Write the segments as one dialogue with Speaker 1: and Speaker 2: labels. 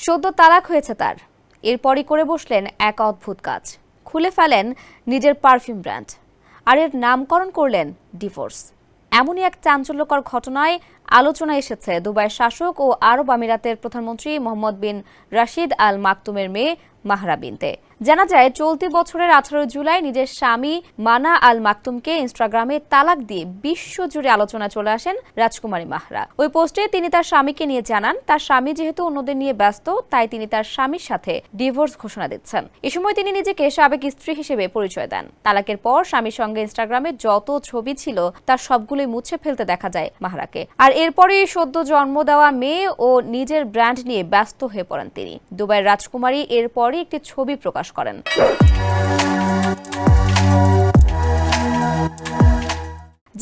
Speaker 1: সদ্য তালাক হয়েছে তার। এরপরই করে বসলেন এক অদ্ভুত কাজ, খুলে ফেলেন নিজের পারফিউম ব্র্যান্ড, আর এর নামকরণ করলেন ডিভোর্স। এমনই এক চাঞ্চল্যকর ঘটনায় আলোচনায় এসেছে দুবাইয়ের শাসক ও আরব আমিরাতের প্রধানমন্ত্রী মোহাম্মদ বিন রাশিদ আল মাকতুমের মেয়ে মাহরা বিনতে। জানা যায়, চলতি বছরের 18 জুলাই নিজের স্বামী মানা আল মাকতুমকে ইনস্টাগ্রামে তালাক দিয়ে বিশ্বজুড়ে আলোচনা চলে আসেন রাজকুমারী মাহরা। ওই পোস্টে তিনি তার স্বামীকে নিয়ে জানান, তার স্বামী যেহেতু অন্যদের নিয়ে ব্যস্ত, তাই তিনি তার স্বামীর সাথে ডিভোর্স ঘোষণা দিচ্ছেন। এ সময় তিনি নিজেকে সাবেক স্ত্রী হিসেবে পরিচয় দেন। তালাকের পর স্বামীর সঙ্গে ইনস্টাগ্রামে যত ছবি ছিল তার সবগুলোই মুছে ফেলতে দেখা যায় মাহরাকে। আর এরপরই সদ্য জন্ম দেওয়া মেয়ে ও নিজের ব্র্যান্ড নিয়ে ব্যস্ত হয়ে পড়েন তিনি। দুবাইয়ের রাজকুমারী এরপরই একটি ছবি প্রকাশ করেন।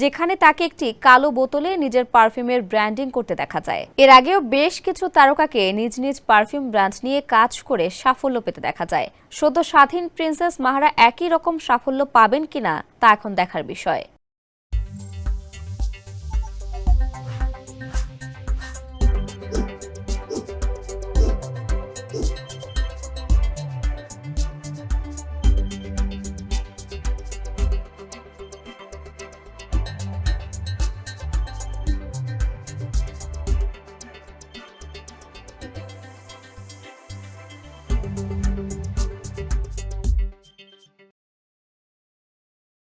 Speaker 1: যেখানে তাকে একটি কালো বোতলে নিজের পারফিউমের ব্র্যান্ডিং করতে দেখা যায়। এর আগেও বেশ কিছু তারকাকে নিজ নিজ পারফিউম ব্র্যান্ড নিয়ে কাজ করে সাফল্য পেতে দেখা যায়। সদ্য স্বাধীন প্রিন্সেস মাহরা একই রকম সাফল্য পাবেন কিনা তা এখন দেখার বিষয়।